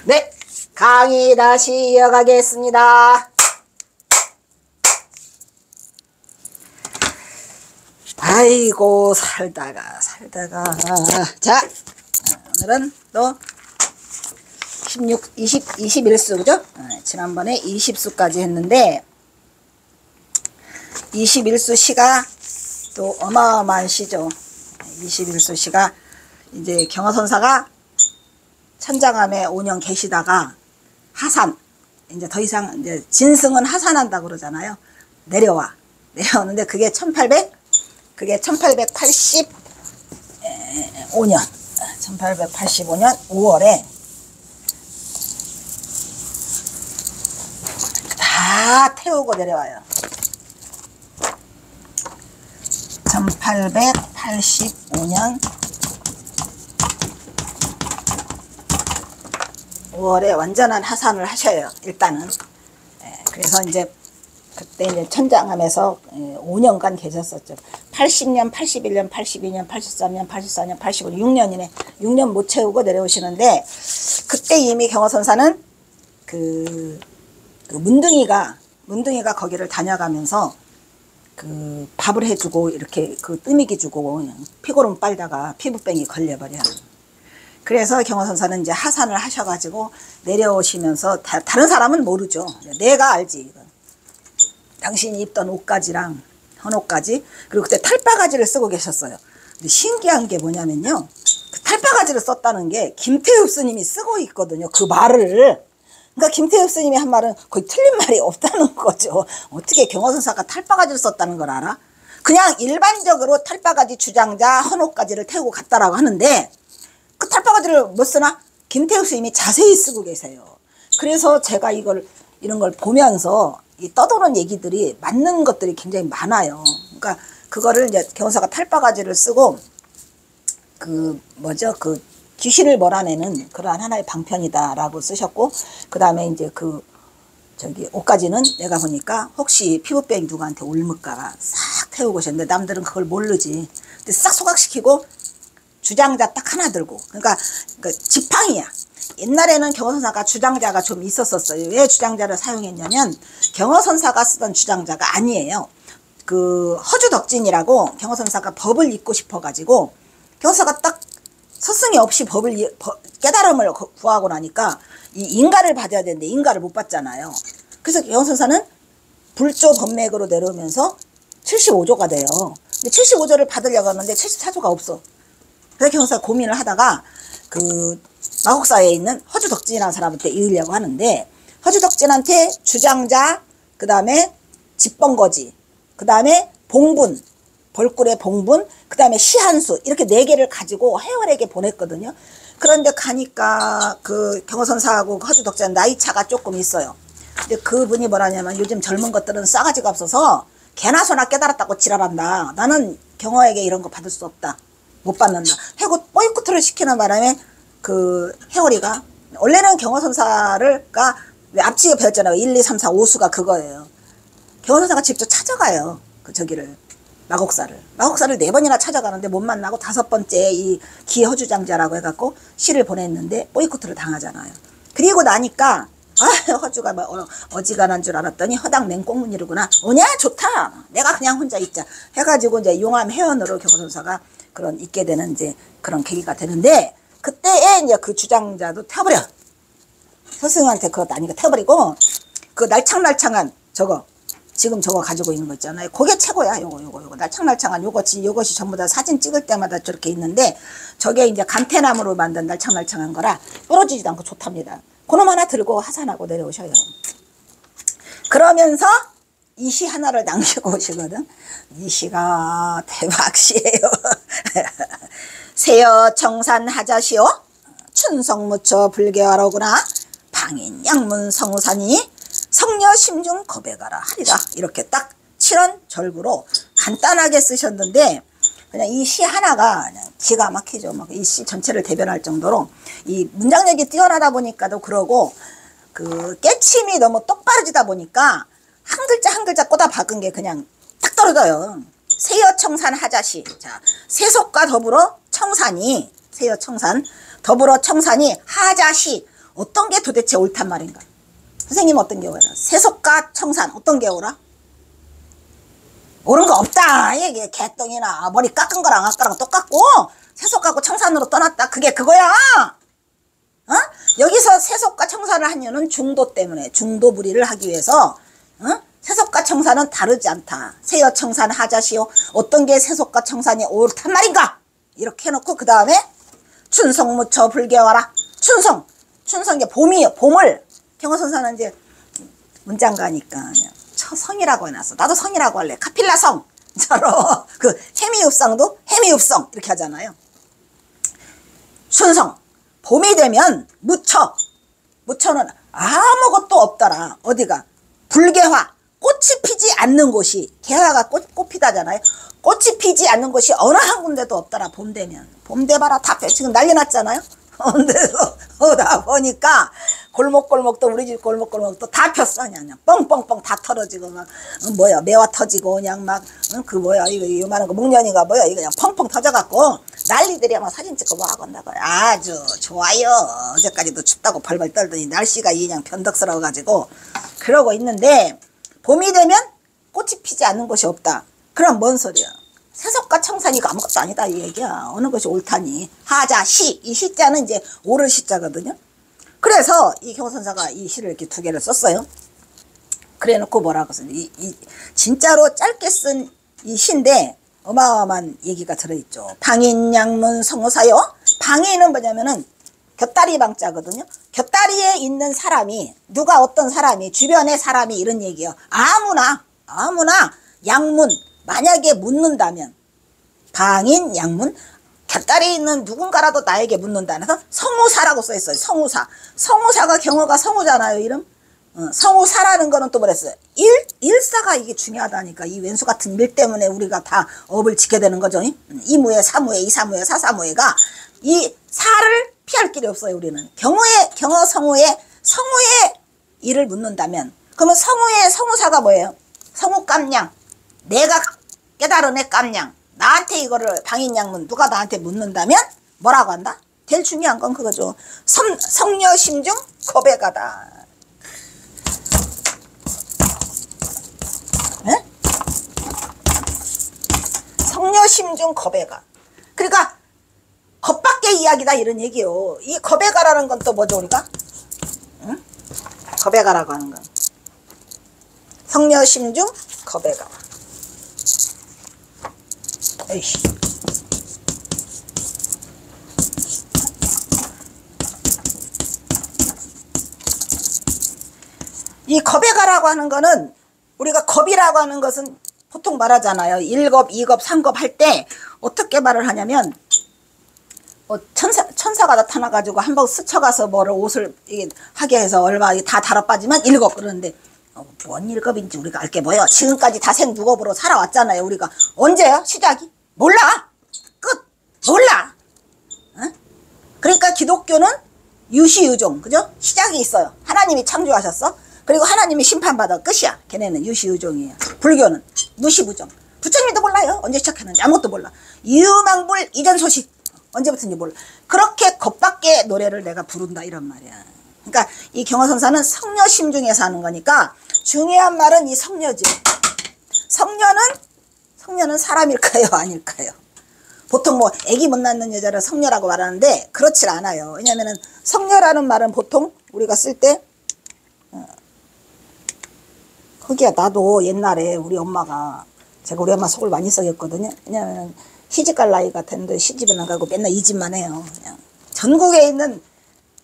네, 강의 다시 이어가겠습니다. 아이고 살다가 자, 오늘은 또 21수 그죠? 지난번에 20수까지 했는데 21수 시가 또 어마어마한 시죠. 21수 시가 이제 경허선사가 천장암에 5년 계시다가 하산, 이제 더 이상 이제 진승은 하산한다고 그러잖아요. 내려오는데 그게 1885년 5월에 다 태우고 내려와요. 1885년 5월에 완전한 하산을 하셔요. 일단은. 그래서 이제 그때 이제 천장암에서 5년간 계셨었죠. 80년, 81년, 82년, 83년, 84년, 85년, 6년이네. 6년 못 채우고 내려오시는데 그때 이미 경허선사는 그 문둥이가 거기를 다녀가면서 그 밥을 해주고 이렇게 그 뜨미기 주고 피고름 빨다가 피부병이 걸려버려. 그래서 경허선사는 이제 하산을 하셔가지고 내려오시면서 다른 사람은 모르죠. 내가 알지. 이건. 당신이 입던 옷가지랑 헌옷가지 그리고 그때 탈바가지를 쓰고 계셨어요. 근데 신기한 게 뭐냐면요. 그 탈바가지를 썼다는 게 김태흡 스님이 쓰고 있거든요. 그 말을. 그러니까 김태흡 스님이 한 말은 거의 틀린 말이 없다는 거죠. 어떻게 경허선사가 탈바가지를 썼다는 걸 알아? 그냥 일반적으로 탈바가지 주장자 헌옷가지를 태우고 갔다라고 하는데 그 탈바가지를 못 쓰나? 김태흡 스님이 자세히 쓰고 계세요. 그래서 제가 이런 걸 보면서 이 떠도는 얘기들이 맞는 것들이 굉장히 많아요. 그러니까 그거를 이제 경허선사가 탈바가지를 쓰고 그 귀신을 몰아내는 그러한 하나의 방편이다라고 쓰셨고, 그 다음에 이제 옷가지는 내가 보니까 혹시 피부병이 누구한테 올물까 싹 태우고 오셨는데 남들은 그걸 모르지. 근데 싹 소각시키고 주장자 딱 하나 들고, 그러니까 지팡이야. 옛날에는 경허선사가 주장자가 좀 있었었어요. 왜 주장자를 사용했냐면 경허선사가 쓰던 주장자가 아니에요. 그 허주덕진이라고 경허선사가 법을 잇고 싶어가지고 경허선사가 딱 스승이 없이 깨달음을 구하고 나니까 이 인가를 받아야 되는데 인가를 못 받잖아요. 그래서 경허선사는 불조 법맥으로 내려오면서 75조가 돼요. 근데 75조를 받으려고 하는데 74조가 없어. 그래서 경허선사가 고민을 하다가 그 마곡사에 있는 허주덕진이라는 사람한테 이으려고 하는데 허주덕진한테 주장자, 그 다음에 집번거지, 그 다음에 봉분, 벌꿀의 봉분, 그 다음에 시한수 이렇게 4개를 가지고 해월에게 보냈거든요. 그런데 가니까 그 경허선사하고 허주덕진 나이 차가 조금 있어요. 근데 그분이 뭐라냐면 요즘 젊은 것들은 싸가지가 없어서 개나 소나 깨달았다고 지랄한다. 나는 경허에게 이런 거 받을 수 없다. 못 받는다. 해고 뽀이쿠트를 시키는 바람에 그 해월이가 원래는 경허선사가 왜 앞치에 배웠잖아요. 1, 2, 3, 4, 5수가 그거예요. 경허선사가 직접 찾아가요. 저기를 마곡사를 4번이나 찾아가는데 못 만나고 5번째 이 기허주장자라고 해갖고 시를 보냈는데 뽀이쿠트를 당하잖아요. 그리고 나니까 허주가 어지간한 줄 알았더니 허당 맹꽁문이로구나. 오냐 좋다. 내가 그냥 혼자 있자 해가지고 이제 용암 해연으로 경허선사가 그런 있게 되는 이제 그런 계기가 되는데 그때에 이제 그 주장자도 태워버려. 스승한테 그것도 아니까 태워버리고 그 날창날창한 지금 저거 가지고 있는 거 있잖아요. 그게 최고야. 요거 날창날창한 요것이 전부 다 사진 찍을 때마다 저렇게 있는데 저게 이제 간태나무로 만든 날창날창한 거라 부러지지도 않고 좋답니다. 그놈 하나 들고 하산하고 내려오셔요. 그러면서 이 시 하나를 남기고 오시거든. 이 시가 대박시예요. 세여 청산 하자시오 춘성무처 불개하로구나 방인 양문 성우사니 성녀 심중 고백하라 하리라. 이렇게 딱 7원 절구로 간단하게 쓰셨는데 그냥 이 시 하나가 그냥 기가 막히죠. 이 시 전체를 대변할 정도로 이 문장력이 뛰어나다 보니까도 그러고 그 깨침이 너무 똑바르지다 보니까 한 글자 한 글자 꽂아 박은 게 그냥 딱 떨어져요. 세여 청산 하자시. 자, 세속과 더불어 청산이 세여 청산 더불어 청산이 하자시 어떤 게 도대체 옳단 말인가? 선생님 어떤 게 옳아? 세속과 청산 어떤 게 옳아? 옳은 거 없다. 이게 개똥이나 머리 깎은 거랑 아까랑 똑같고 세속하고 청산으로 떠났다. 그게 그거야. 어? 여기서 세속과 청산을 한 이유는 중도 때문에 중도부리를 하기 위해서 세속과 청산은 다르지 않다. 세여 청산 하자시오. 어떤 게 세속과 청산이 옳단 말인가? 이렇게 해놓고 그 다음에 춘성무처 불개와라. 춘성 이제 봄이에요. 봄을 경어선사는 이제 문장가니까 그냥 성이라고 해놨어. 나도 성이라고 할래. 카필라성 저로 그 해미읍성도 해미읍성 이렇게 하잖아요. 춘성 봄이 되면 무처는 아무것도 없더라. 어디가 불개화 꽃이 피지 않는 곳이 개화가 꽃 피다잖아요. 꽃이 피지 않는 곳이 어느 한 군데도 없더라. 봄 되면 봄 돼봐라 다 펴. 지금 난리 났잖아요. 근데서 오다 보니까 골목골목도 우리 집 골목골목도 다 폈어. 그냥 뻥뻥뻥 다 털어지고 막 뭐야 매화 터지고 그냥 막 그 뭐야 이거 요만한 거 목련이가 뭐야 이거 그냥 펑펑 터져갖고 난리들이 막 사진 찍고 뭐 하건다고 아주 좋아요. 어제까지도 춥다고 벌벌 떨더니 날씨가 그냥 변덕스러워가지고 그러고 있는데 봄이 되면 꽃이 피지 않는 곳이 없다. 그럼 뭔 소리야? 세속과 청산이가 아무것도 아니다 이 얘기야. 어느 것이 옳다니. 하자 시. 이 시자는 이제 옳을 시자거든요. 그래서 이 경선사가 이 시를 이렇게 두 개를 썼어요. 그래 놓고 뭐라고 썼냐. 진짜로 짧게 쓴 이 시인데 어마어마한 얘기가 들어있죠. 방인양문 성우사요. 방인은 뭐냐면은 곁다리 방자거든요. 곁다리에 있는 사람이 누가 어떤 사람이 주변의 사람이 이런 얘기예요. 아무나 양문 만약에 묻는다면 방인 양문 곁다리에 있는 누군가라도 나에게 묻는다는 해서 성우사라고 써있어요. 성우사가 경어가 성우잖아요. 이름 성우사라는 거는 또 뭐랬어요? 일사가 이게 중요하다니까. 이 왼수 같은 일 때문에 우리가 다 업을 지켜야 되는 거죠. 이무에 사무에 이사무에 사사무에가 이 사를 피할 길이 없어요. 우리는 경어 성우의 일을 묻는다면 그러면 성우사가 뭐예요? 성우깜냥 내가 깨달은 애 깜냥 나한테 이거를 방인양문 누가 나한테 묻는다면 뭐라고 한다? 제일 중요한 건 그거죠. 성녀심중 거백하다. 네? 성녀심중 거백하. 그러니까 겉밖의 이야기다 이런 얘기요. 이 거백하라는 건 또 뭐죠 우리가? 응? 거백하라고 하는 건 성녀심중 거백하. 에이씨. 이 겁에가라고 하는 거는 우리가 겁이라고 하는 것은 보통 말하잖아요. 1겁, 2겁, 3겁 할 때 어떻게 말을 하냐면 천사가 나타나가지고 한번 스쳐가서 뭐를 옷을 하게 해서 얼마 다 달아 빠지면 1겁 그러는데 뭔 1겁인지 우리가 알게 뭐예요. 지금까지 다생무겁으로 살아왔잖아요. 우리가 언제요? 시작이? 몰라. 끝. 몰라. 어? 그러니까 기독교는 유시유종 그죠? 시작이 있어요. 하나님이 창조하셨어. 그리고 하나님이 심판받아 끝이야. 걔네는 유시유종이에요. 불교는 무시부종. 부처님도 몰라요. 언제 시작했는지 아무것도 몰라. 유망불 이전 소식 언제부터인지 몰라. 그렇게 겉밖의 노래를 내가 부른다 이런 말이야. 그러니까 이 경어선사는 성녀심중에서 하는 거니까 중요한 말은 이 성녀지. 성녀는 사람일까요? 아닐까요? 보통 뭐 애기 못 낳는 여자를 성녀라고 말하는데 그렇지 않아요. 왜냐면은 성녀라는 말은 보통 우리가 쓸 때 그게 나도 옛날에 우리 엄마가 제가 우리 엄마 속을 많이 썩였거든요. 왜냐면 시집갈 나이가 됐는데 시집은 안 가고 맨날 이 집만 해요. 그냥 전국에 있는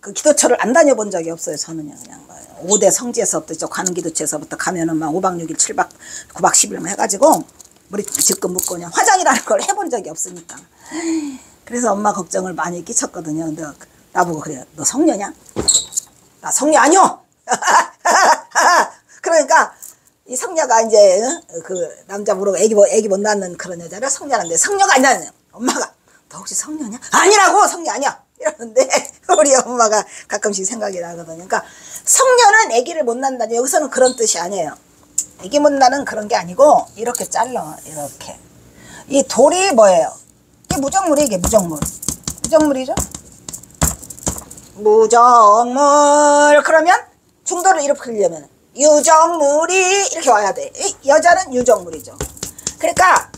그 기도처를 안 다녀본 적이 없어요. 저는요. 그냥 5대 성지에서부터 가는 기도처에서부터 가면은 막 5박 6일 7박 9박 10일만 해가지고 머리 지금 묶고 그냥 화장이라는 걸 해본 적이 없으니까. 그래서 엄마 걱정을 많이 끼쳤거든요. 근데 나보고 그래요. 너 성녀냐? 나 성녀 아니요. 그러니까 이 성녀가 이제 그 남자 부르고 애기 못 낳는 그런 여자를 성녀라는데 성녀가 아니라 엄마가 너 혹시 성녀냐? 아니라고 성녀 아니야. 이러는데 우리 엄마가 가끔씩 생각이 나거든요. 그러니까 성녀는 애기를 못 낳는다. 여기서는 그런 뜻이 아니에요. 애기 못 낳는 그런 게 아니고 이렇게 잘라. 이렇게. 이 돌이 뭐예요? 이게 무정물이에요. 이게 무정물. 무정물이죠? 무정물. 그러면 중도를 이렇게 풀려면 유정물이 이렇게 와야 돼. 여자는 유정물이죠. 그러니까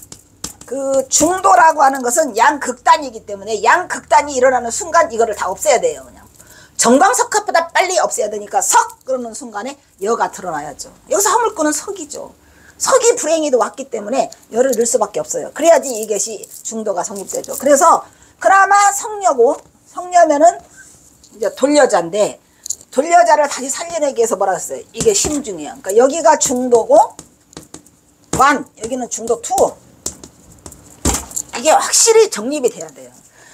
그 중도라고 하는 것은 양극단이기 때문에 양극단이 일어나는 순간 이거를 다 없애야 돼요. 그냥 정광석합보다 빨리 없애야 되니까 석 그러는 순간에 여가 드러나야죠. 여기서 허물구는 석이죠. 석이 불행이도 왔기 때문에 열을 넣을 수밖에 없어요. 그래야지 이것이 중도가 성립되죠. 그래서 그나마 성녀고, 성녀면은 이제 돌여자인데, 돌여자를 다시 살려내기 위해서 뭐라 했어요? 이게 심중이에요. 그러니까 여기가 중도고 완, 여기는 중도 투. 이게 확실히 정립이 돼야 돼요.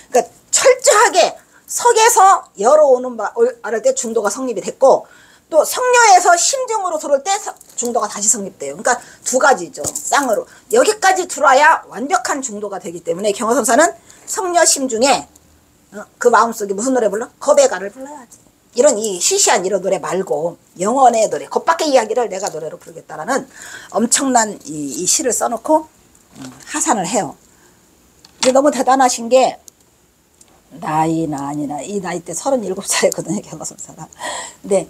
그러니까 철저하게 석에서 열어오는 말할 때 중도가 성립이 됐고, 또 성녀에서 심중으로 들어올 때 중도가 다시 성립돼요. 그러니까 두 가지죠. 쌍으로. 여기까지 들어와야 완벽한 중도가 되기 때문에 경허선사는 성녀 심중에 그 마음속에 무슨 노래 불러? 겁의가를 불러야지. 이런 이 시시한 이런 노래 말고 영혼의 노래, 겉밖의 이야기를 내가 노래로 부르겠다라는 엄청난 이 시를 써놓고 하산을 해요. 근데 너무 대단하신 게 나이나 아니나 이 나이 때 37살이거든요, 경허선사가. 근데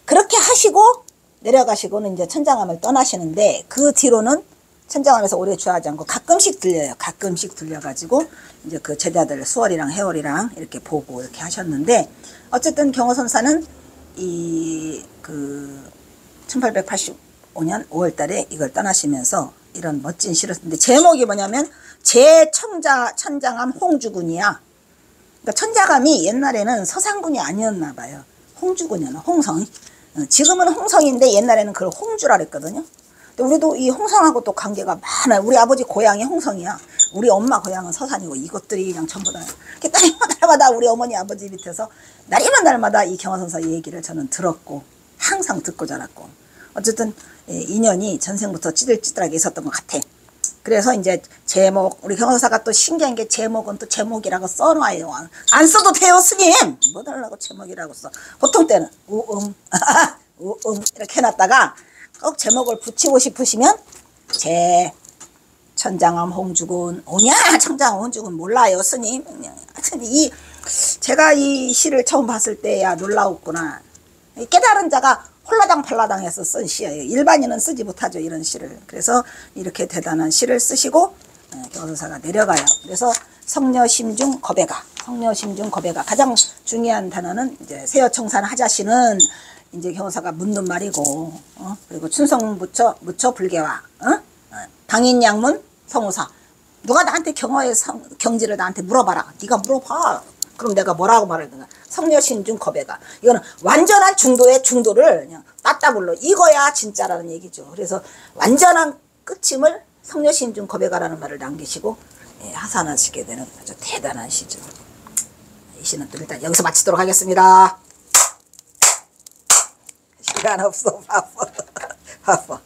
그렇게 하시고 내려가시고는 이제 천장암을 떠나시는데 그 뒤로는 천장암에서 오래 주하지 않고 가끔씩 들려요. 가끔씩 들려가지고 이제 그 제자들 수월이랑 해월이랑 이렇게 보고 이렇게 하셨는데, 어쨌든 경허선사는 이 그 1885년 5월달에 이걸 떠나시면서 이런 멋진 시를 썼는데 제목이 뭐냐면 천장암 홍주군이야. 그러니까 천장암이 옛날에는 서상군이 아니었나 봐요. 홍주군이야, 홍성. 지금은 홍성인데 옛날에는 그걸 홍주라 그랬거든요. 근데 우리도 이 홍성하고 또 관계가 많아요. 우리 아버지 고향이 홍성이야. 우리 엄마 고향은 서산이고 이것들이 그냥 전부 다 날이면 날마다 우리 어머니 아버지 밑에서 날이면 날마다 이 경허선사 얘기를 저는 들었고 항상 듣고 자랐고, 어쨌든 인연이 전생부터 찌들찌들하게 있었던 것 같아. 그래서 이제 제목, 우리 경허선사가 또 신기한 게 제목은 또 제목이라고 써놔요. 안 써도 돼요, 스님. 뭐 달라고 제목이라고 써. 보통 때는 우음 이렇게 해놨다가 꼭 제목을 붙이고 싶으시면 천장암 홍주군. 오냐 천장암 홍주군 몰라요, 스님. 하여튼 제가 이 시를 처음 봤을 때야 놀라웠구나. 깨달은 자가 홀라당 팔라당해서 쓴 시예요. 일반인은 쓰지 못하죠, 이런 시를. 그래서 이렇게 대단한 시를 쓰시고 경허선사가 내려가요. 그래서 성녀심중 겁의가, 성녀심중 겁의가. 가장 중요한 단어는 이제 세여청산 하자시는 이제 경허선사가 묻는 말이고, 그리고 춘성무처 불개화, 당인양문 성우사. 누가 나한테 경허의 경지를 나한테 물어봐라. 네가 물어봐. 그럼 내가 뭐라고 말할 거야? 성녀심중 겁의가. 이거는 완전한 중도의 중도를 그냥 따따블로 이거야 진짜라는 얘기죠. 그래서 완전한 끝임을 성녀심중 겁의가라는 말을 남기시고 하산하시게 되는 아주 대단한 시죠. 이 시는 또 일단 여기서 마치도록 하겠습니다. 시간 없어, 바빠. 바빠.